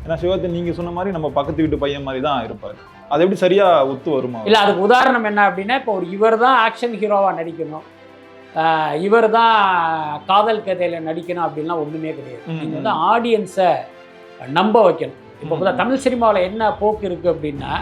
ஏன்னா சிவகார்த்திகேயன் நீங்க சொன்ன மாதிரி நம்ம பக்கத்து வீட்டு பையன் மாதிரி தான் இருப்பாரு. அது எப்படி சரியா ஒத்து வருமா? இல்லை, அதுக்கு உதாரணம் என்ன அப்படின்னா, இப்போ இவர் தான் ஆக்ஷன் ஹீரோவாக நடிக்கணும், இவர் தான் காதல் கதையில் நடிக்கணும் அப்படின்லாம் ஒன்றுமே கிடையாது. நீங்கள் வந்து ஆடியன்ஸை நம்ப வைக்கணும். இப்போ தமிழ் சினிமாவில் என்ன போக்கு இருக்குது அப்படின்னா,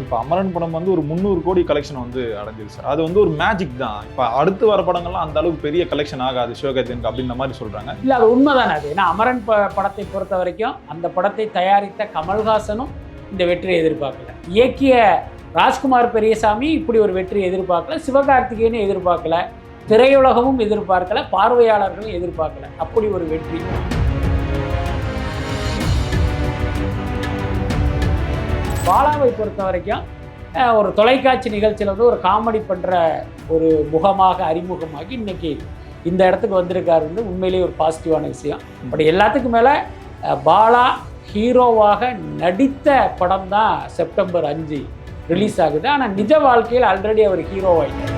இப்போ அமரன் படம் வந்து ஒரு 300 கோடி கலெக்ஷன் வந்து அடைஞ்சிருக்கு சார். அது வந்து ஒரு மேஜிக் தான். இப்போ அடுத்து வர படங்கள்லாம் அந்த அளவுக்கு பெரிய கலெக்ஷன் ஆகாது சிவகார்த்திகேயனுக்கு அப்படின்ற மாதிரி சொல்றாங்க. இல்லை, அது உண்மைதானே. அது ஏன்னா அமரன் படத்தை பொறுத்த வரைக்கும் அந்த படத்தை தயாரித்த கமல்ஹாசனும் இந்த வெற்றியை எதிர்பார்க்கல, இயக்கிய ராஜ்குமார் பெரியசாமி இப்படி ஒரு வெற்றியை எதிர்பார்க்கல, சிவகார்த்திகேயனும் எதிர்பார்க்கல, திரையுலகமும் எதிர்பார்க்கல, பார்வையாளர்களும் எதிர்பார்க்கல. அப்படி ஒரு வெற்றி. பாலாவை பொறுத்த வரைக்கும் ஒரு தொலைக்காட்சி நிகழ்ச்சியில் வந்து ஒரு காமெடி பண்ணுற ஒரு முகமாக அறிமுகமாகி இன்னைக்கு இந்த இடத்துக்கு வந்திருக்காரு வந்து உண்மையிலேயே ஒரு பாசிட்டிவான விஷயம். பட் எல்லாத்துக்கும் மேலே பாலா ஹீரோவாக நடித்த படம் தான் செப்டம்பர் 5 ரிலீஸ் ஆகுது. ஆனால் நிஜ வாழ்க்கையில் ஆல்ரெடி அவர் ஹீரோவாயிட்டார்.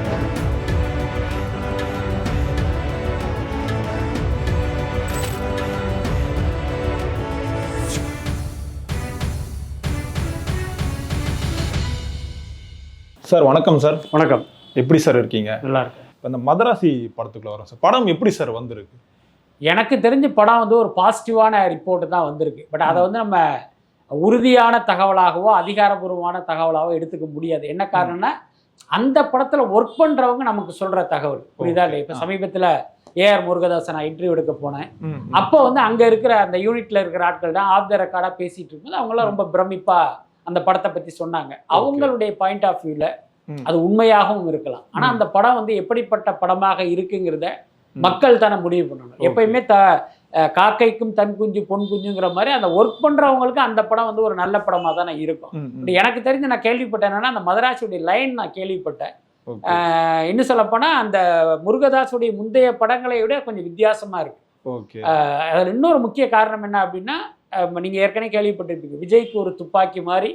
சார் வணக்கம் சார். வணக்கம். எப்படி சார் இருக்கீங்க? நல்லா இருக்கு. இப்போ இந்த மதராசி படத்துக்குள்ள வரோம் சார். படம் எப்படி சார் வந்திருக்கு? எனக்கு தெரிஞ்ச படம் வந்து ஒரு பாசிட்டிவான ரிப்போர்ட்டு தான் வந்திருக்கு. பட் அதை வந்து நம்ம உறுதியான தகவலாகவோ அதிகாரபூர்வமான தகவலாகவோ எடுத்துக்க முடியாது. என்ன காரணம்னா, அந்த படத்தில் ஒர்க் பண்ணுறவங்க நமக்கு சொல்கிற தகவல் புரியுதா இல்லை? இப்போ சமீபத்தில் ஏஆர் முருகதாசன் நான் இன்டர்வியூ எடுக்க போனேன். அப்போ வந்து அங்கே இருக்கிற அந்த யூனிட்டில் இருக்கிற ஆட்கள் தான் ஆஃப் த ரெக்கார்டாக பேசிகிட்டு இருக்கும்போது அவங்களாம் ரொம்ப பிரமிப்பாக அந்த படத்தை பற்றி சொன்னாங்க. அவங்களுடைய பாயிண்ட் ஆஃப் வியூவில் அது உண்மையாகவும் இருக்கலாம். ஆனால் அந்த படம் வந்து எப்படிப்பட்ட படமாக இருக்குங்கிறத மக்கள் தானே முடிவு பண்ணணும். எப்பயுமே காக்கைக்கும் தன் குஞ்சு பொன் குஞ்சுங்கிற மாதிரி அந்த ஒர்க் பண்ணுறவங்களுக்கு அந்த படம் வந்து ஒரு நல்ல படமாக தானே இருக்கும். எனக்கு தெரிஞ்சு நான் கேள்விப்பட்டேன் என்னன்னா, அந்த மதராசியுடைய லைன் நான் கேள்விப்பட்டேன். இன்னும் சொல்லப்போனால் அந்த முருகதாஸுடைய முந்தைய படங்களை விட கொஞ்சம் வித்தியாசமாக இருக்கு. அதில் இன்னொரு முக்கிய காரணம் என்ன அப்படின்னா, நீங்கள் ஏற்கனவே கேள்விப்பட்டிருப்பீங்க, விஜய்க்கு ஒரு துப்பாக்கி மாதிரி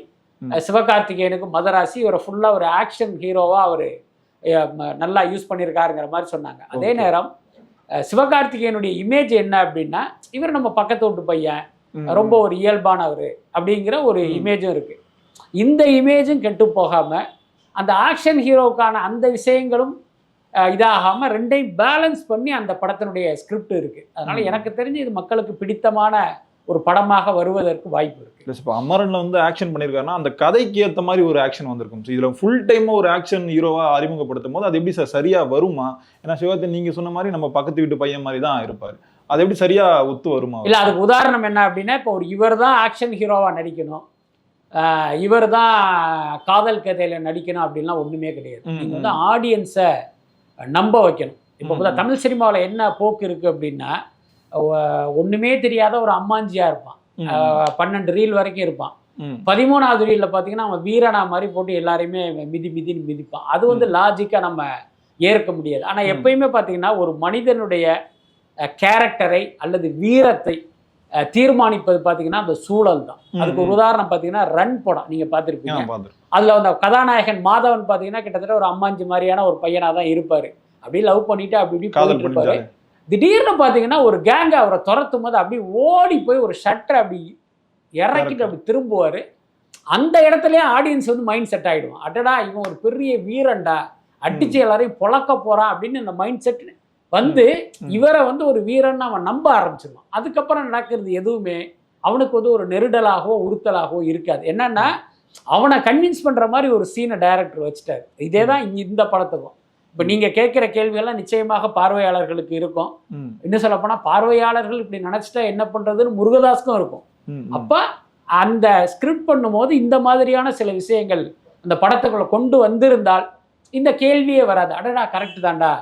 சிவகார்த்திகேயனுக்கு மதராசி ஒரு ஃபுல்லாக ஒரு ஆக்ஷன் ஹீரோவாக அவர் நல்லா யூஸ் பண்ணியிருக்காருங்கிற மாதிரி சொன்னாங்க. அதே நேரம் சிவகார்த்திகேயனுடைய இமேஜ் என்ன அப்படின்னா, இவர் நம்ம பக்கத்து வீட்டு பையன், ரொம்ப ஒரு இயல்பானவர் அப்படிங்கிற ஒரு இமேஜும் இருக்குது. இந்த இமேஜும் கெட்டு போகாமல் அந்த ஆக்ஷன் ஹீரோவுக்கான அந்த விஷயங்களும் இதாகாமல் ரெண்டையும் பேலன்ஸ் பண்ணி அந்த படத்தினுடைய ஸ்கிரிப்ட் இருக்குது. அதனால் எனக்கு தெரிஞ்சு இது மக்களுக்கு பிடித்தமான ஒரு படமாக வருவதற்கு வாய்ப்பு இருக்குது. இப்போ அமரன்ல வந்து ஆக்ஷன் பண்ணியிருக்காருன்னா அந்த கதைக்கு ஏற்ற மாதிரி ஒரு ஆக்ஷன் வந்திருக்கும். இதில் ஃபுல் டைமாக ஒரு ஆக்ஷன் ஹீரோவாக அறிமுகப்படுத்தும் போது அது எப்படி சார் சரியாக வருமா? ஏன்னா சிவகார்த்திகேயன் நீங்கள் சொன்ன மாதிரி நம்ம பக்கத்து வீட்டு பையன் மாதிரி தான் இருப்பார். அது எப்படி சரியாக ஒத்து வருமா? இல்லை, அதுக்கு உதாரணம் என்ன அப்படின்னா, இப்போ இவர் தான் ஆக்ஷன் ஹீரோவாக நடிக்கணும், இவர் தான் காதல் கதையில் நடிக்கணும் அப்படின்லாம் ஒன்றுமே கிடையாது. நீங்கள் வந்து ஆடியன்ஸை நம்ப வைக்கணும். இப்போ தமிழ் சினிமாவில் என்ன போக்கு இருக்குது அப்படின்னா, ஒன்றுமே தெரியாத ஒரு அம்மாஞ்சியாக இருப்பான், 12 ரீல் வரைக்கும் இருப்பான். 13வது ரீலில் பார்த்தீங்கன்னா அவன் வீரனா மாதிரி போட்டு எல்லாரையுமே மிதின்னு மிதிப்பான். அது வந்து லாஜிக்காக நம்ம ஏற்க முடியாது. ஆனால் எப்பயுமே பார்த்தீங்கன்னா ஒரு மனிதனுடைய கேரக்டரை அல்லது வீரத்தை தீர்மானிப்பது பார்த்தீங்கன்னா அந்த சூழல் தான். அதுக்கு ஒரு உதாரணம் பார்த்தீங்கன்னா ரன் படம் நீங்கள் பார்த்துருப்பீங்க. அதில் அந்த கதாநாயகன் மாதவன் பார்த்தீங்கன்னா கிட்டத்தட்ட ஒரு அம்மாஞ்சி மாதிரியான ஒரு பையனாக தான் இருப்பார். அப்படியே லவ் பண்ணிட்டு அப்படி இப்படி போயிட்டு இருப்பாரு. திடீர்னு பார்த்தீங்கன்னா ஒரு கேங்க அவரை துரத்தும் போது அப்படி ஓடி போய் ஒரு ஷட்டரை அப்படி இறக்கிட்டு அப்படி திரும்புவார். அந்த இடத்துலயே ஆடியன்ஸ் வந்து மைண்ட் செட் ஆகிடுவான். அடடா இவன் ஒரு பெரிய வீரன்டா, அடிச்சு எல்லாரையும் பொழக்க போகிறான் அப்படின்னு இந்த மைண்ட் செட் வந்து இவரை வந்து ஒரு வீரன் அவன் நம்ப ஆரம்பிச்சிருவான். அதுக்கப்புறம் நடக்கிறது எதுவுமே அவனுக்கு வந்து ஒரு நெருடலாகவோ உறுத்தலாகவோ இருக்காது. என்னன்னா அவனை கன்வின்ஸ் பண்ணுற மாதிரி ஒரு சீனை டைரக்டர் வச்சுட்டாரு. இதே தான் இந்த படத்துக்கும். இப்போ நீங்கள் கேட்குற கேள்வியெல்லாம் நிச்சயமாக பார்வையாளர்களுக்கு இருக்கும். இன்னும் சொல்லப்போனால் பார்வையாளர்கள் இப்படி நினச்சிட்டா என்ன பண்ணுறதுன்னு முருகதாஸ்க்கும் இருக்கும். அப்போ அந்த ஸ்கிரிப்ட் பண்ணும்போது இந்த மாதிரியான சில விஷயங்கள் அந்த படத்துக்குள்ள கொண்டு வந்திருந்தால் இந்த கேள்வியே வராது. அடடா கரெக்ட் தான்டா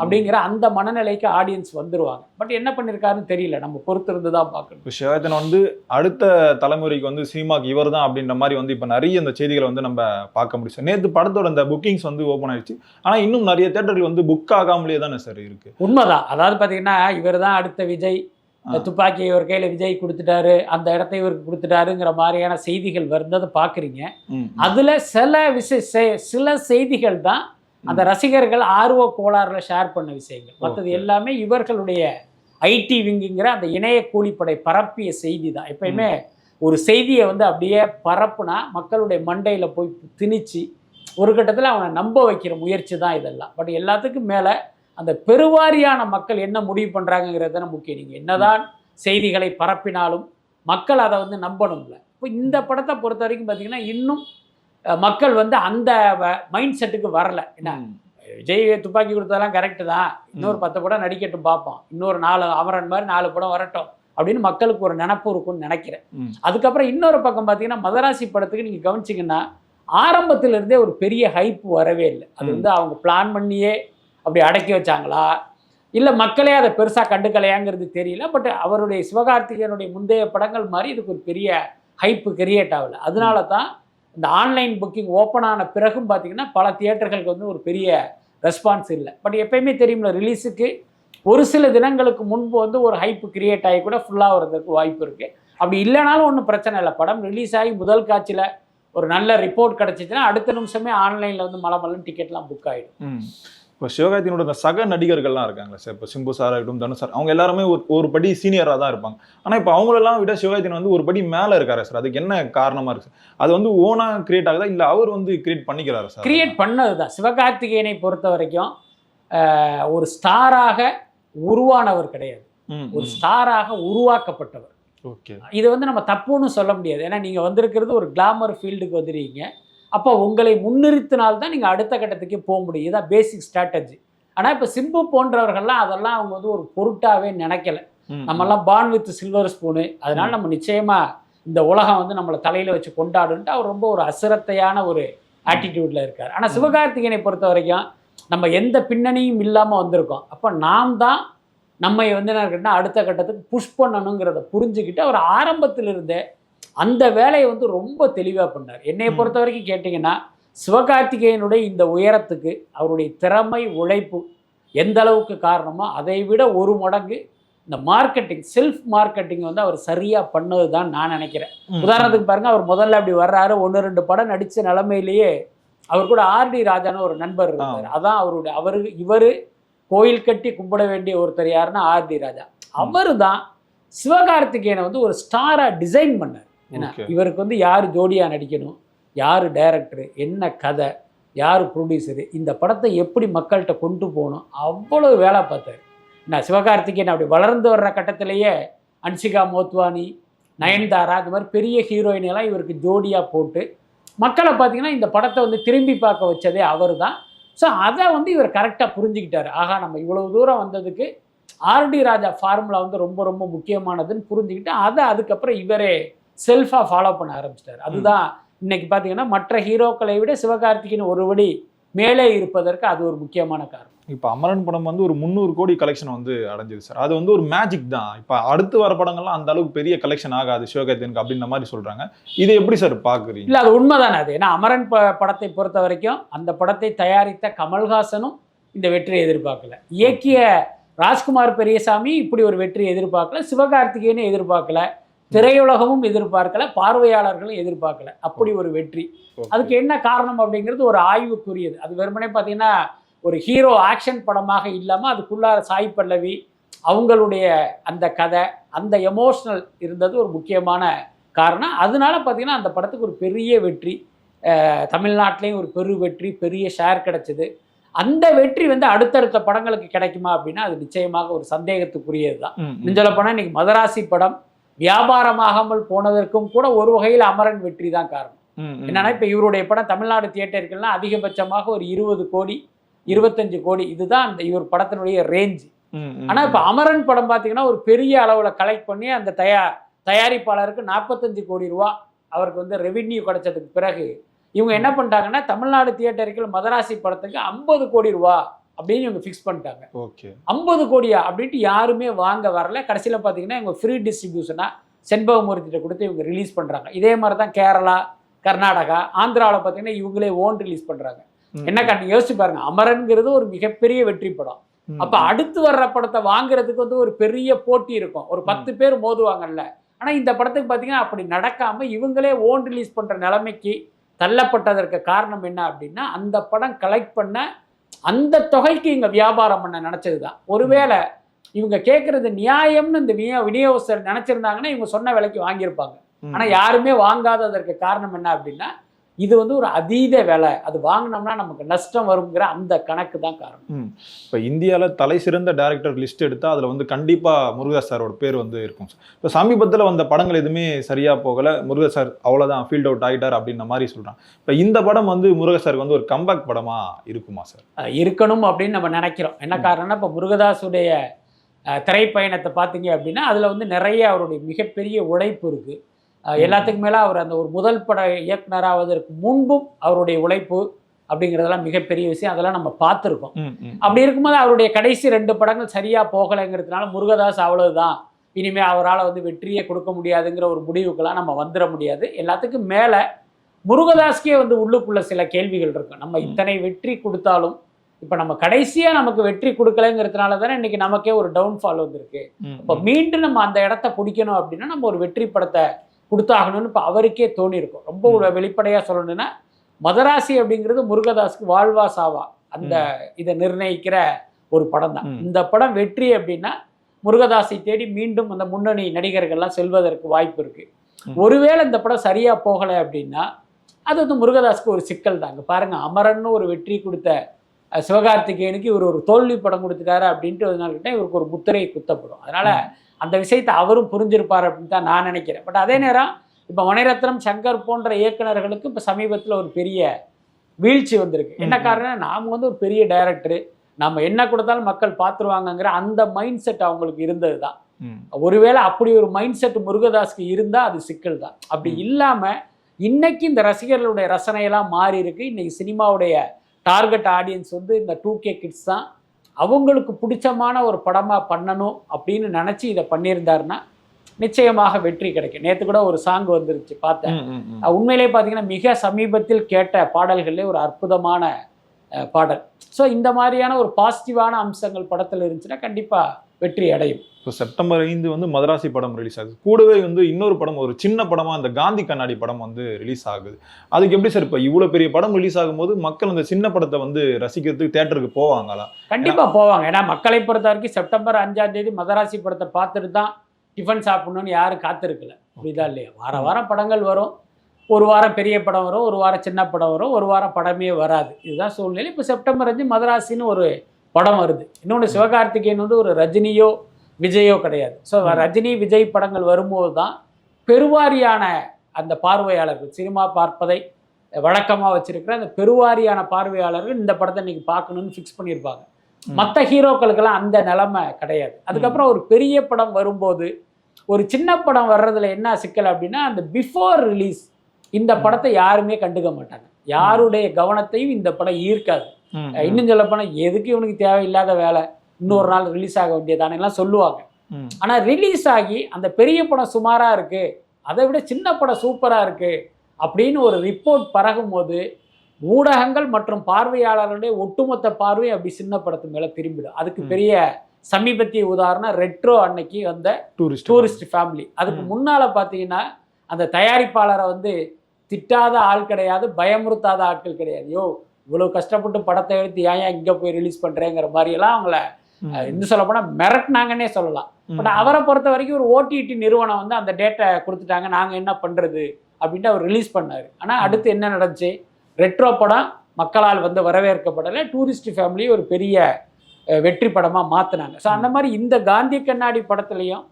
அப்படிங்கிற அந்த மனநிலைக்கு ஆடியன்ஸ் வந்துருவாங்க. பட் என்ன பண்ணிருக்காருன்னு தெரியல, நம்ம பொறுத்து இருந்து தான் பார்க்கணும். சிவகார்த்திகேயன் வந்து அடுத்த தலைமுறைக்கு வந்து சினிமாக்கு இவர் தான் அப்படின்ற மாதிரி வந்து இப்போ நிறைய இந்த செய்திகளை வந்து நம்ம பார்க்க முடியும். நேற்று படத்தோட அந்த புக்கிங்ஸ் வந்து ஓப்பன் ஆயிடுச்சு. ஆனால் இன்னும் நிறைய தேட்டர்கள் வந்து புக் ஆகாமலே தானே சார் இருக்கு. உண்மைதான். அதாவது பார்த்தீங்கன்னா இவர் தான் அடுத்த விஜய், துப்பாக்கியை ஒரு கையில் விஜய் கொடுத்துட்டாரு, அந்த இடத்த இவருக்கு கொடுத்துட்டாருங்கிற மாதிரியான செய்திகள் வந்ததை பார்க்குறீங்க. அதில் சில செய்திகள் தான் அந்த ரசிகர்கள் ஆர்வ கோளாறுல ஷேர் பண்ண விஷயங்கள், மற்றது எல்லாமே இவர்களுடைய ஐடி விங்குங்கிற அந்த இணைய கூலிப்படை பரப்பிய செய்தி தான். எப்பயுமே ஒரு செய்தியை வந்து அப்படியே பரப்புனா மக்களுடைய மண்டையில் போய் திணிச்சு ஒரு கட்டத்தில் அவனை நம்ப வைக்கிற முயற்சி தான் இதெல்லாம். பட் எல்லாத்துக்கும் மேலே அந்த பெருவாரியான மக்கள் என்ன முடிவு பண்ணுறாங்கிறது தானே முக்கியம். நீங்கள் என்னதான் செய்திகளை பரப்பினாலும் மக்கள் அதை வந்து நம்பணும்ல. இப்போ இந்த படத்தை பொறுத்த வரைக்கும் பார்த்தீங்கன்னா இன்னும் மக்கள் வந்து அந்த மைண்ட் செட்டுக்கு வரல. என்ன விஜய் துப்பாக்கி கொடுத்ததெல்லாம் கரெக்டு தான், இன்னொரு 10 படம் நடிக்கட்டும் பார்ப்போம், இன்னொரு 4 அமரன் மாதிரி 4 படம் வரட்டும் அப்படின்னு மக்களுக்கு ஒரு நினப்பு இருக்கும்னு நினைக்கிறேன். அதுக்கப்புறம் இன்னொரு பக்கம் பார்த்தீங்கன்னா மதராசி படத்துக்கு நீங்கள் கவனிச்சிங்கன்னா ஆரம்பத்திலிருந்தே ஒரு பெரிய ஹைப் வரவே இல்லை. அது வந்து அவங்க பிளான் பண்ணியே அப்படி அடக்கி வச்சாங்களா இல்லை மக்களே அதை பெருசாக கண்டுக்கலையாங்கிறது தெரியல. பட் அவருடைய சிவகார்த்திகேயனுடைய முந்தைய படங்கள் மாதிரி இதுக்கு ஒரு பெரிய ஹைப்பு கிரியேட் ஆகலை. அதனால தான் இந்த ஆன்லைன் புக்கிங் ஓப்பன் ஆன பிறகும் பார்த்தீங்கன்னா பல தியேட்டர்களுக்கு வந்து ஒரு பெரிய ரெஸ்பான்ஸ் இல்லை. பட் எப்பயுமே தெரியும்ல, ரிலீஸுக்கு ஒரு சில தினங்களுக்கு முன்பு வந்து ஒரு ஹைப்பு கிரியேட் ஆகி கூட ஃபுல்லாக வரதுக்கு வாய்ப்பு இருக்குது. அப்படி இல்லைனாலும் ஒன்றும் பிரச்சனை இல்லை. படம் ரிலீஸ் ஆகி முதல் காட்சியில் ஒரு நல்ல ரிப்போர்ட் கிடச்சிச்சுன்னா அடுத்த நிமிஷமே ஆன்லைனில் வந்து மலமலன்னு டிக்கெட்லாம் புக் ஆகிடும். இப்போ சிவகார்த்திகேயனோட இந்த சக நடிகர்கள்லாம் இருக்காங்களா சார், இப்போ சிம்பு சார் ஆகட்டும், தனுஷ் சார், அவங்க எல்லாருமே ஒரு படி சீனியராக தான் இருப்பாங்க. ஆனால் இப்போ அவங்களெல்லாம் விட சிவகார்த்திகேயன் வந்து ஒரு படி மேலே இருக்காரு சார். அதுக்கு என்ன காரணமாக இருக்குது? அது வந்து ஓனாக கிரியேட் ஆகுதா இல்லை அவர் வந்து கிரியேட் பண்ணிக்கிறாரு சார்? கிரியேட் பண்ணது தான். சிவகார்த்திகேயனை பொறுத்த வரைக்கும் ஒரு ஸ்டாராக உருவானவர் கிடையாது, ஒரு ஸ்டாராக உருவாக்கப்பட்டவர். ஓகே, இது வந்து நம்ம தப்புன்னு சொல்ல முடியாது. ஏன்னா நீங்கள் வந்திருக்கிறது ஒரு கிளாமர் ஃபீல்டுக்கு வந்துடுறீங்க. அப்போ உங்களை முன்னிறுத்தினால்தான் நீங்கள் அடுத்த கட்டத்துக்கு போக முடியும். இதுதான் பேசிக் ஸ்ட்ராட்டஜி. ஆனால் இப்போ சிம்பு போன்றவர்கள்லாம் அதெல்லாம் அவங்க வந்து ஒரு பொருட்டாகவே நினைக்கல. நம்மெல்லாம் பார்ன் வித் சில்வர் ஸ்பூனு, அதனால நம்ம நிச்சயமாக இந்த உலகம் வந்து நம்மளை தலையில் வச்சு கொண்டாடுன்ட்டு அவர் ரொம்ப ஒரு அசிரத்தையான ஒரு ஆட்டிடியூடில் இருக்கார். ஆனால் சிவகார்த்திகேயனை பொறுத்த வரைக்கும் நம்ம எந்த பின்னணியும் இல்லாமல் வந்திருக்கோம். அப்போ நாம் தான் நம்மை வந்து என்ன கேட்டால் அடுத்த கட்டத்துக்கு புஷ் பண்ணணுங்கிறத புரிஞ்சுக்கிட்டு அவர் ஆரம்பத்திலிருந்தே அந்த வேலையை வந்து ரொம்ப தெளிவாக பண்ணார். என்னை பொறுத்த வரைக்கும் கேட்டிங்கன்னா சிவகார்த்திகேயனுடைய இந்த உயரத்துக்கு அவருடைய திறமை உழைப்பு எந்த அளவுக்கு காரணமோ அதை விட 1 மடங்கு இந்த மார்க்கெட்டிங், செல்ஃப் மார்க்கெட்டிங் வந்து அவர் சரியாக பண்ணது தான் நான் நினைக்கிறேன். உதாரணத்துக்கு பாருங்கள், அவர் முதல்ல அப்படி வர்றாரு, 1-2 படம் நடித்த நிலைமையிலேயே அவர் கூட ஆர்டி ராஜான்னு ஒரு நண்பர் இருந்தார். அதான் இவர் கோயில் கட்டி கும்பிட வேண்டிய ஒருத்தர் யாருன்னா ஆர்டி ராஜா. அவர் தான் சிவகார்த்திகேயனை வந்து ஒரு ஸ்டாராக டிசைன் பண்ணார். ஏன்னா இவருக்கு வந்து யார் ஜோடியாக நடிக்கணும், யார் டைரக்டரு, என்ன கதை, யார் ப்ரொடியூசரு, இந்த படத்தை எப்படி மக்கள்கிட்ட கொண்டு போகணும், அவ்வளோ வேலை பார்த்தார். நான் சிவகார்த்திகேயன் அப்படி வளர்ந்து வர்ற கட்டத்திலேயே அன்சிகா மோத்வானி, நயன்தாரா, இந்த மாதிரி பெரிய ஹீரோயினெல்லாம் இவருக்கு ஜோடியாக போட்டு மக்களை பார்த்தீங்கன்னா இந்த படத்தை வந்து திரும்பி பார்க்க வச்சதே அவர் தான். ஸோ அதை வந்து இவர் கரெக்டாக புரிஞ்சுக்கிட்டார். ஆகா, நம்ம இவ்வளவு தூரம் வந்ததுக்கு ஆர்டி ராஜா ஃபார்முலா வந்து ரொம்ப ரொம்ப முக்கியமானதுன்னு புரிஞ்சுக்கிட்டு அதை அதுக்கப்புறம் இவரே செல்ஃபாக ஃபாலோ பண்ண ஆரம்பிச்சிட்டார். அதுதான் இன்னைக்கு பார்த்தீங்கன்னா மற்ற ஹீரோக்களை விட சிவகார்த்திகேயன் ஒருபடி மேலே இருப்பதற்கு அது ஒரு முக்கியமான காரணம். இப்போ அமரன் படம் வந்து ஒரு 300 கோடி கலெக்ஷன் வந்து அடைஞ்சது சார். அது வந்து ஒரு மேஜிக் தான். இப்போ அடுத்து வர படங்கள்லாம் அந்த அளவுக்கு பெரிய கலெக்ஷன் ஆகாது சிவகார்த்திகேயனுக்கு அப்படின்ற மாதிரி சொல்றாங்க. இது எப்படி சார் பார்க்குறீங்க? இல்லை, அது உண்மைதானே. அது ஏன்னா அமரன் படத்தை பொறுத்த வரைக்கும் அந்த படத்தை தயாரித்த கமல்ஹாசனும் இந்த வெற்றியை எதிர்பார்க்கல, இயக்கிய ராஜ்குமார் பெரியசாமி இப்படி ஒரு வெற்றியை எதிர்பார்க்கல, சிவகார்த்திகேயனும் எதிர்பார்க்கல, திரையுலகமும் எதிர்பார்க்கல, பார்வையாளர்களும் எதிர்பார்க்கல. அப்படி ஒரு வெற்றி. அதுக்கு என்ன காரணம் அப்படிங்கிறது ஒரு ஆய்வுக்குரியது. அது வெறுமனே பார்த்தீங்கன்னா ஒரு ஹீரோ ஆக்ஷன் படமாக இல்லாமல் அதுக்குள்ளார சாய் பல்லவி அவங்களுடைய அந்த கதை, அந்த எமோஷ்னல் இருந்தது ஒரு முக்கியமான காரணம். அதனால பார்த்தீங்கன்னா அந்த படத்துக்கு ஒரு பெரிய வெற்றி, தமிழ்நாட்டிலையும் ஒரு பெரு வெற்றி, பெரிய ஷேர் கிடச்சிது. அந்த வெற்றி வந்து அடுத்தடுத்த படங்களுக்கு கிடைக்குமா அப்படின்னா அது நிச்சயமாக ஒரு சந்தேகத்துக்குரியது தான். நெஞ்சல போனால் இன்னைக்கு மதராசி படம் வியாபாரமாகாமல் போனதற்கும் கூட ஒரு வகையில் அமரன் வெற்றி தான் காரணம். என்னன்னா இப்போ இவருடைய படம் தமிழ்நாடு தியேட்டர்கள்லாம் அதிகபட்சமாக ஒரு 20 கோடி 25 கோடி இதுதான் அந்த இவர் படத்தினுடைய ரேஞ்சு. ஆனால் இப்போ அமரன் படம் பார்த்தீங்கன்னா ஒரு பெரிய அளவில் கலெக்ட் பண்ணி அந்த தயாரிப்பாளருக்கு 45 கோடி ரூபா அவருக்கு வந்து ரெவின்யூ கிடைச்சதுக்கு பிறகு இவங்க என்ன பண்ணிட்டாங்கன்னா தமிழ்நாடு தியேட்டர்கள் மதராசி படத்துக்கு 50 கோடி ரூபா அப்படின்னு இவங்க ஃபிக்ஸ் பண்ணிட்டாங்க. ஓகே, 50 கோடியா அப்படின்ட்டு யாருமே வாங்க வரல. கடைசியில் பார்த்தீங்கன்னா இவங்க ஃப்ரீ டிஸ்ட்ரிபியூஷனாக செண்பகமூர்த்திட்ட கொடுத்து இவங்க ரிலீஸ் பண்ணுறாங்க. இதே மாதிரி தான் கேரளா, கர்நாடகா, ஆந்திராவில் பார்த்தீங்கன்னா இவங்களே ஓன் ரிலீஸ் பண்ணுறாங்க. என்ன காரணம் யோசிச்சு பாருங்க, அமரன்கிறது ஒரு மிகப்பெரிய வெற்றி படம். அப்போ அடுத்து வர்ற படத்தை வாங்குறதுக்கு வந்து ஒரு பெரிய போட்டி இருக்கும், ஒரு 10 பேர் மோதுவாங்கல்ல. ஆனால் இந்த படத்துக்கு பார்த்தீங்கன்னா அப்படி நடக்காமல் இவங்களே ஓன் ரிலீஸ் பண்ணுற நிலைமைக்கு தள்ளப்பட்டதற்கு காரணம் என்ன அப்படின்னா அந்த படம் கலெக்ட் பண்ண அந்த தொகைக்கு இங்க வியாபாரம் பண்ண நினைச்சதுதான். ஒருவேளை இவங்க கேட்கறது நியாயம்னு இந்த விநியோகஸ்தர் நினைச்சிருந்தாங்கன்னா இவங்க சொன்ன விலைக்கு வாங்கியிருப்பாங்க. ஆனா யாருமே வாங்காததற்கு காரணம் என்ன அப்படின்னா, இது ஒரு அதீத விலை, அது வாங்கினோம்னா நமக்கு நஷ்டம் வருங்கிற அந்த கணக்கு தான் காரணம். இப்போ இந்தியாவில் தலை சிறந்த டைரக்டர் லிஸ்ட் எடுத்தால் அதில் கண்டிப்பாக முருகதாஸ் சாரோட பேர் இருக்கும் சார். இப்போ சமீபத்தில் வந்த படங்கள் எதுவுமே சரியாக போகலை, முருகதாஸ் சார் அவ்வளோதான் ஃபீல்ட் அவுட் ஆகிட்டார் அப்படின்ற மாதிரி சொல்கிறான். இப்போ இந்த படம் முருகதாஸ் சாருக்கு ஒரு கம்பேக் படமாக இருக்குமா சார்? இருக்கணும் அப்படின்னு நம்ம நினைக்கிறோம். என்ன காரணம்னா, இப்போ முருகதாஸுடைய திரைப்பயணத்தை பார்த்தீங்க அப்படின்னா அதில் நிறைய அவருடைய மிகப்பெரிய உழைப்பு இருக்குது. எல்லாத்துக்கு மேலே அவர் அந்த ஒரு முதல் பட இயக்குனராவதற்கு முன்பும் அவருடைய உழைப்பு அப்படிங்கிறதெல்லாம் மிகப்பெரிய விஷயம். அதெல்லாம் நம்ம பார்த்துருக்கோம். அப்படி இருக்கும்போது அவருடைய கடைசி 2 படங்கள் சரியாக போகலைங்கிறதுனால முருகதாஸ் அவ்வளவுதான், இனிமேல் அவரால் வெற்றியை கொடுக்க முடியாதுங்கிற ஒரு முடிவுக்கெல்லாம் நம்ம வந்துட முடியாது. எல்லாத்துக்கும் மேலே முருகதாஸ்க்கே உள்ளுக்குள்ள சில கேள்விகள் இருக்கும். நம்ம இத்தனை வெற்றி கொடுத்தாலும் இப்போ நம்ம கடைசியாக நமக்கு வெற்றி கொடுக்கலைங்கிறதுனால தானே இன்றைக்கி நமக்கே ஒரு டவுன்ஃபால் வந்திருக்கு. இப்போ மீண்டும் நம்ம அந்த இடத்த பிடிக்கணும் அப்படின்னா நம்ம ஒரு வெற்றி படத்தை கொடுத்தாகணும்னு இப்போ அவருக்கே தோணி இருக்கும். ரொம்ப வெளிப்படையாக சொல்லணும்னா, மதராசி அப்படிங்கிறது முருகதாஸ்க்கு வாழ்வா சாவா அந்த இதை நிர்ணயிக்கிற ஒரு படம் தான். இந்த படம் வெற்றி அப்படின்னா முருகதாஸை தேடி மீண்டும் அந்த முன்னணி நடிகர்கள்லாம் செல்வதற்கு வாய்ப்பு இருக்குது. ஒருவேளை இந்த படம் சரியாக போகலை அப்படின்னா அது முருகதாஸ்க்கு ஒரு சிக்கல் தாங்க. பாருங்கள், அமரன்னு ஒரு வெற்றி கொடுத்த சிவகார்த்திகேயனுக்கு இவர் ஒரு தோல்வி படம் கொடுத்துட்டாரு அப்படின்ட்டு இவருக்கு ஒரு முத்திரை குத்தப்படும். அதனால் அந்த விஷயத்தை அவரும் புரிஞ்சிருப்பார் அப்படின்னு தான் நான் நினைக்கிறேன். பட் அதே நேரம் இப்போ மணிரத்னம், சங்கர் போன்ற இயக்குநர்களுக்கு இப்போ சமீபத்தில் ஒரு பெரிய வீழ்ச்சி வந்திருக்கு. என்ன காரணம், நாம் ஒரு பெரிய டைரக்டரு, நம்ம என்ன கொடுத்தாலும் மக்கள் பார்த்துருவாங்கங்கிற அந்த மைண்ட் செட் அவங்களுக்கு இருந்தது தான். ஒருவேளை அப்படி ஒரு மைண்ட் செட் முருகதாஸ்க்கு இருந்தால் அது சிக்கல் தான். அப்படி இல்லாமல் இன்னைக்கு இந்த ரசிகர்களுடைய ரசனையெல்லாம் மாறி இருக்கு. இன்னைக்கு சினிமாவுடைய டார்கெட் ஆடியன்ஸ் இந்த 2K கிட்ஸ் தான். அவங்களுக்கு பிடிச்சமான ஒரு படமாக பண்ணணும் அப்படின்னு நினச்சி இதை பண்ணியிருந்தாருன்னா நிச்சயமாக வெற்றி கிடைக்கும். நேற்று கூட ஒரு சாங் வந்துருச்சு பார்த்தேன். உண்மையிலே பார்த்தீங்கன்னா மிக சமீபத்தில் கேட்ட பாடல்களே ஒரு அற்புதமான பாடல். ஸோ இந்த மாதிரியான ஒரு பாசிட்டிவான அம்சங்கள் படத்தில் இருந்துச்சுன்னா கண்டிப்பாக வெற்றி அடையும். இப்போ செப்டம்பர் 5 மதராசி படம் ரிலீஸ் ஆகுது. கூடவே இன்னொரு படம், ஒரு சின்ன படமாக அந்த காந்தி கண்ணாடி படம் ரிலீஸ் ஆகுது. அதுக்கு எப்படி சார் இப்போ இவ்வளோ பெரிய படம் ரிலீஸ் ஆகும்போது மக்கள் அந்த சின்ன படத்தை ரசிக்கிறதுக்கு தேட்டருக்கு போவாங்களா? கண்டிப்பாக போவாங்க. ஏன்னா மக்களை பொறுத்த வரைக்கும் செப்டம்பர் 5 மதராசி படத்தை பார்த்துட்டு தான் டிஃபன் சாப்பிடணும்னு யாரும் காத்திருக்கல. புரியுதா இல்லையா? வாரம் படங்கள் வரும். ஒரு வாரம் பெரிய படம் வரும், ஒரு வாரம் சின்ன படம் வரும், ஒரு வாரம் படமே வராது. இதுதான் சூழ்நிலை. இப்போ செப்டம்பர் 5 மதராசின்னு ஒரு படம் வருது. இன்னொன்று சிவகார்த்திகேயன் ஒரு ரஜினியோ விஜயோ கிடையாது. ஸோ ரஜினி விஜய் படங்கள் வரும்போது தான் பெருவாரியான அந்த பார்வையாளர்கள், சினிமா பார்ப்பதை வழக்கமாக வச்சிருக்கிற அந்த பெருவாரியான பார்வையாளர்கள் இந்த படத்தை இன்னைக்கு பார்க்கணும்னு ஃபிக்ஸ் பண்ணியிருப்பாங்க. மற்ற ஹீரோக்களுக்கெல்லாம் அந்த நிலைமை கிடையாது. அதுக்கப்புறம் ஒரு பெரிய படம் வரும்போது ஒரு சின்ன படம் வர்றதுல என்ன சிக்கல் அப்படின்னா, அந்த பிஃபோர் ரிலீஸ் இந்த படத்தை யாருமே கண்டுக்க மாட்டாங்க. யாருடைய கவனத்தையும் இந்த படம் ஈர்க்காது. இன்னும் சொல்ல போனால் எதுக்கு இவனுக்கு தேவையில்லாத வேலை, இன்னொரு நாள் ரிலீஸ் ஆக வேண்டியதானெல்லாம் சொல்லுவாங்க. ஆனால் ரிலீஸ் ஆகி அந்த பெரிய படம் சுமாராக இருக்குது, அதை விட சின்ன படம் சூப்பராக இருக்குது அப்படின்னு ஒரு ரிப்போர்ட் பரகும் போது ஊடகங்கள் மற்றும் பார்வையாளர்களுடைய ஒட்டுமொத்த பார்வை அப்படி சின்ன படத்து மேலே திரும்பிடும். அதுக்கு பெரிய சமீபத்திய உதாரணம் ரெட்ரோ அன்னைக்கு வந்த டூரிஸ்ட் ஃபேமிலி. அதுக்கு முன்னால் பார்த்தீங்கன்னா அந்த தயாரிப்பாளரை திட்டாத ஆள் கிடையாது, பயமுறுத்தாத ஆட்கள் கிடையாது. யோ இவ்வளோ கஷ்டப்பட்டு படத்தை எடுத்து ஏன் இங்கே போய் ரிலீஸ் பண்ணுறேங்கிற மாதிரியெல்லாம் அவங்கள இன்னும் சொல்ல போனால் மிரட்டினாங்கன்னே சொல்லலாம். பட் அவரை பொறுத்த வரைக்கும் ஒரு OTT நிறுவனம் அந்த டேட்டை கொடுத்துட்டாங்க, நாங்கள் என்ன பண்ணுறது அப்படின்ட்டு அவர் ரிலீஸ் பண்ணார். ஆனால் அடுத்து என்ன நடந்துச்சு, ரெட்ரோ படம் மக்களால் வரவேற்கப்படலை, டூரிஸ்ட் ஃபேமிலி ஒரு பெரிய வெற்றி படமாக மாற்றினாங்க. ஸோ அந்த மாதிரி இந்த காந்தி கண்ணாடி படத்துலையும்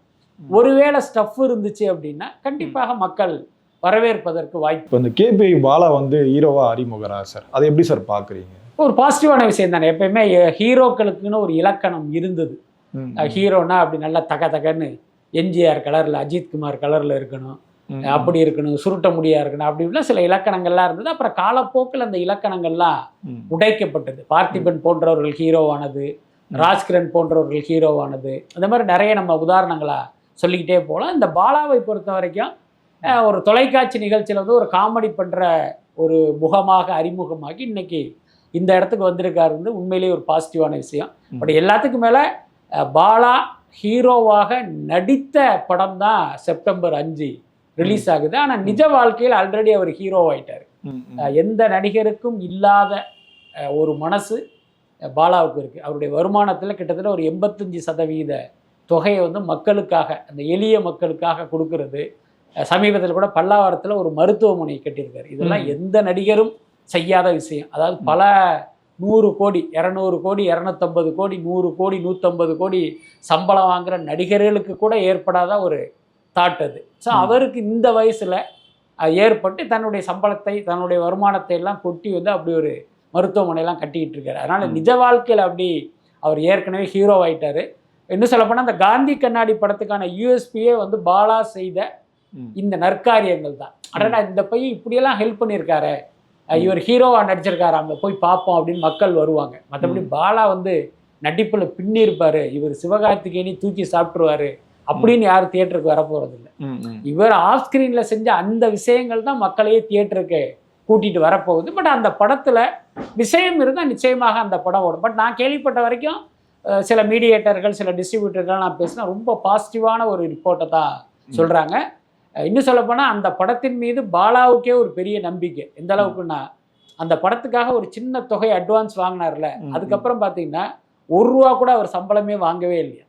ஒருவேளை ஸ்டஃப் இருந்துச்சு அப்படின்னா கண்டிப்பாக மக்கள் வரவேற்பதற்கு வாய்ப்பு. இந்த KPI பாலா ஹீரோவா அறிமுகரா சார், அதை எப்படி சார் பார்க்குறீங்க? ஒரு பாசிட்டிவான விஷயம் தானே. எப்பயுமே ஹீரோக்களுக்குன்னு ஒரு இலக்கணம் இருந்தது. ஹீரோனா அப்படி நல்லா தகன்னு எம்ஜிஆர் கலரில், அஜித்குமார் கலரில் இருக்கணும், அப்படி இருக்கணும், சுருட்ட முடியா இருக்கணும், அப்படின்லாம் சில இலக்கணங்கள்லாம் இருந்தது. அப்புறம் காலப்போக்கில் அந்த இலக்கணங்கள்லாம் உடைக்கப்பட்டது. பார்த்திபன் போன்றவர்கள் ஹீரோவானது, ராஜ்கிரண் போன்றவர்கள் ஹீரோவானது, அந்த மாதிரி நிறைய நம்ம உதாரணங்களாக சொல்லிக்கிட்டே போகலாம். இந்த பாலாவை பொறுத்த வரைக்கும் ஒரு தொலைக்காட்சி நிகழ்ச்சியில் ஒரு காமெடி பண்ணுற ஒரு முகமாக அறிமுகமாகி இன்னைக்கு இந்த இடத்துக்கு வந்திருக்காரு உண்மையிலேயே ஒரு பாசிட்டிவான விஷயம். பட் எல்லாத்துக்கும் மேலே பாலா ஹீரோவாக நடித்த படம் தான் செப்டம்பர் 5 ரிலீஸ் ஆகுது. ஆனால் நிஜ வாழ்க்கையில் ஆல்ரெடி அவர் ஹீரோவாயிட்டார். எந்த நடிகருக்கும் இல்லாத ஒரு மனசு பாலாவுக்கு இருக்குது. அவருடைய வருமானத்தில் கிட்டத்தட்ட ஒரு 85% தொகையை வந்து மக்களுக்காக, அந்த எளிய மக்களுக்காக கொடுக்கறது. சமீபத்தில் கூட பல்லாவரத்தில் ஒரு மருத்துவமனை கட்டியிருக்காரு. இதெல்லாம் எந்த நடிகரும் செய்யாத விஷயம். அதாவது பல 100 கோடி, 200 கோடி, 250 கோடி, 100 கோடி, 150 கோடி சம்பளம் வாங்குகிற நடிகர்களுக்கு கூட ஏற்படாத ஒரு தாட் அது. ஸோ அவருக்கு இந்த வயசில் ஏற்பட்டு தன்னுடைய சம்பளத்தை, தன்னுடைய வருமானத்தை எல்லாம் கொட்டி வந்து அப்படி ஒரு மருத்துவமனையெல்லாம் கட்டிக்கிட்டு இருக்காரு. அதனால் நிஜ வாழ்க்கையில் அப்படி அவர் ஏற்கனவே ஹீரோ ஆகிட்டார். இன்னும் சொல்லப்போனால் அந்த காந்தி கண்ணாடி படத்துக்கான யூஎஸ்பியே வந்து பாலா செய்த இந்த நற்காரியங்கள் தான். அடடா இந்த பையன் இப்படியெல்லாம் ஹெல்ப் பண்ணியிருக்காரு, இவர் ஹீரோவாக நடிச்சிருக்காரு, அங்கே போய் பார்ப்போம் அப்படின்னு மக்கள் வருவாங்க. மற்றபடி பாலா வந்து நடிப்பில் பின்னிருப்பார், இவர் சிவகார்த்திகேயனை தூக்கி சாப்பிட்ருவார் அப்படின்னு யாரும் தியேட்டருக்கு வரப்போகிறது இல்லை. இவர் ஆஃப் ஸ்க்ரீனில் செஞ்ச அந்த விஷயங்கள் தான் மக்களையே தியேட்டருக்கு கூட்டிகிட்டு வரப்போகுது. பட் அந்த படத்தில் விஷயம் இருந்தால் நிச்சயமாக அந்த படம் ஓடும். பட் நான் கேள்விப்பட்ட வரைக்கும் சில மீடியேட்டர்கள், சில டிஸ்ட்ரிபியூட்டர்கள் நான் பேசினா ரொம்ப பாசிட்டிவான ஒரு ரிப்போர்ட்டை தான் சொல்கிறாங்க. இன்னும் சொல்லப்போனால் அந்த படத்தின் மீது பாலாவுக்கே ஒரு பெரிய நம்பிக்கை. எந்த அளவுக்குன்னா, அந்த படத்துக்காக ஒரு சின்ன தொகை அட்வான்ஸ் வாங்கினார்ல, அதுக்கப்புறம் பார்த்தீங்கன்னா ₹1 கூட அவர் சம்பளமே வாங்கவே இல்லையா.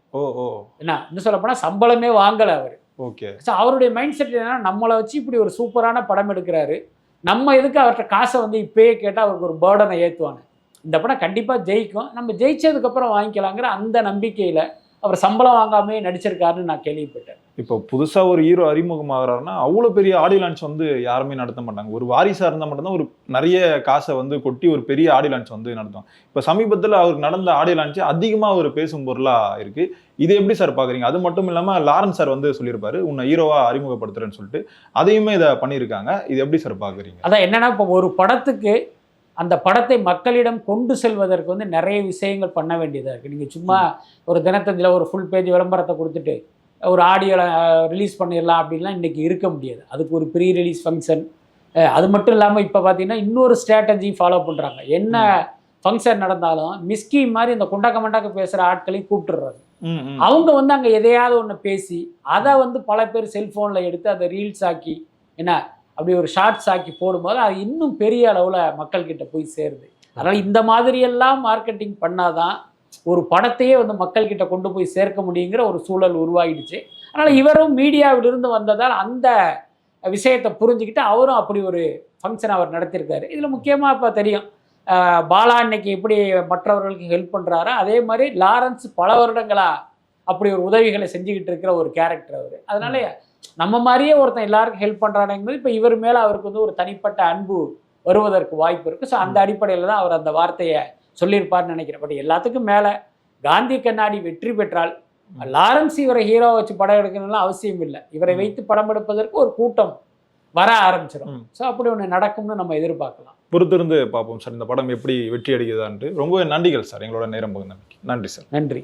என்ன இன்னும் சொல்லப்போனால் சம்பளமே வாங்கலை அவர். ஓகே. ஸோ அவருடைய மைண்ட் செட் என்னன்னா, நம்மளை வச்சு இப்படி ஒரு சூப்பரான படம் எடுக்கிறாரு, நம்ம எதுக்கு அவர்கிட்ட காசை வந்து இப்பயே கேட்டால் அவருக்கு ஒரு பேர்டனை ஏற்றுவாங்க. இந்த படம் கண்டிப்பாக ஜெயிக்கும், நம்ம ஜெயிச்சதுக்கப்புறம் வாங்கிக்கலாங்கிற அந்த நம்பிக்கையில் அவர் சம்பளம் வாங்காமே நடிச்சிருக்காருன்னு நான் கேள்விப்பட்டேன். இப்போ புதுசாக ஒரு ஹீரோ அறிமுகமாகறாருன்னா அவ்வளோ பெரிய ஆடியோ லான்ச் வந்து யாருமே நடத்த மாட்டாங்க. ஒரு வாரிசாக இருந்தால் மட்டும்தான் ஒரு நிறைய காசை வந்து கொட்டி ஒரு பெரிய ஆடியோ லான்ச் வந்து நடத்தும். இப்போ சமீபத்தில் அவருக்கு நடந்த ஆடியோ லான்ச்சு அதிகமாக ஒரு பேசும் பொருளாக இருக்குது. இது எப்படி சார் பார்க்குறீங்க? அது மட்டும் இல்லாமல் லாரன்ஸ் சார் வந்து சொல்லியிருப்பாரு, உன்னை ஹீரோவாக அறிமுகப்படுத்துறேன்னு சொல்லிட்டு, அதையுமே இதை பண்ணியிருக்காங்க. இது எப்படி சார் பார்க்குறீங்க? அதான் என்னன்னா, இப்போ ஒரு படத்துக்கு அந்த படத்தை மக்களிடம் கொண்டு செல்வதற்கு வந்து நிறைய விஷயங்கள் பண்ண வேண்டியதாக இருக்குது. நீங்கள் சும்மா ஒரு தினத்தந்தியில் ஒரு ஃபுல் பேஜ் விளம்பரத்தை கொடுத்துட்டு ஒரு ஆடியோவில் ரிலீஸ் பண்ணிடலாம் அப்படின்லாம் இன்றைக்கி இருக்க முடியாது. அதுக்கு ஒரு ப்ரீ ரிலீஸ் ஃபங்க்ஷன், அது மட்டும் இல்லாமல் இப்போ பார்த்தீங்கன்னா இன்னொரு ஸ்ட்ராட்டஜி ஃபாலோ பண்ணுறாங்க. என்ன ஃபங்க்ஷன் நடந்தாலும் மிஸ்கி மாதிரி இந்த குண்டாக்க மண்டாக்க பேசுகிற ஆட்களையும் கூப்பிட்டுடுறாங்க. அவங்க வந்து அங்கே எதையாவது ஒன்று பேசி அதை வந்து பல பேர் செல்ஃபோனில் எடுத்து அதை ரீல்ஸ் ஆக்கி, என்ன அப்படி ஒரு ஷார்ட்ஸ் ஆக்கி போடும்போது அது இன்னும் பெரிய அளவில் மக்கள்கிட்ட போய் சேருது. அதனால் இந்த மாதிரியெல்லாம் மார்க்கெட்டிங் பண்ணாதான் ஒரு படத்தையே வந்து மக்கள்கிட்ட கொண்டு போய் சேர்க்க முடியுங்கிற ஒரு சூழல் உருவாகிடுச்சு. அதனால் இவரும் மீடியாவிலிருந்து வந்ததால் அந்த விஷயத்தை புரிஞ்சுக்கிட்டு அவரும் அப்படி ஒரு ஃபங்க்ஷன் அவர் நடத்தியிருக்காரு. இதில் முக்கியமாக இப்போ தெரியும், பாலா இன்னைக்கு எப்படி மற்றவர்களுக்கு ஹெல்ப் பண்ணுறாரோ அதே மாதிரி லாரன்ஸ் பல வருடங்களாக அப்படி ஒரு உதவிகளை செஞ்சுக்கிட்டு இருக்கிற ஒரு கேரக்டர் அவர். அதனால நம்ம மாதிரியே ஒருத்தன் எல்லாருக்கும் ஹெல்ப் பண்ணுறானுங்கும்போது இப்போ இவர் மேலே அவருக்கு வந்து ஒரு தனிப்பட்ட அன்பு வருவதற்கு வாய்ப்பு இருக்குது. ஸோ அந்த அடிப்படையில் தான் அவர் அந்த வார்த்தையை சொல்லியிருப்பார்னு நினைக்கிறேன். பட் எல்லாத்துக்கும் மேலே காந்தி கண்ணாடி வெற்றி பெற்றால் லாரன்ஸ் இவரை ஹீரோ வச்சு படம் எடுக்கணும்லாம் அவசியம் இல்லை. இவரை வைத்து படம் எடுப்பதற்கு ஒரு கூட்டம் வர ஆரம்பிச்சிடும். ஸோ அப்படி ஒன்று நடக்கும்னு நம்ம எதிர்பார்க்கலாம். பொறுத்திருந்து பார்ப்போம் சார், இந்த படம் எப்படி வெற்றி அடைக்குதான்ட்டு. ரொம்ப நன்றிகள் சார், எங்களோட நேரம் பகிர்ந்தமைக்கு. நன்றி சார். நன்றி.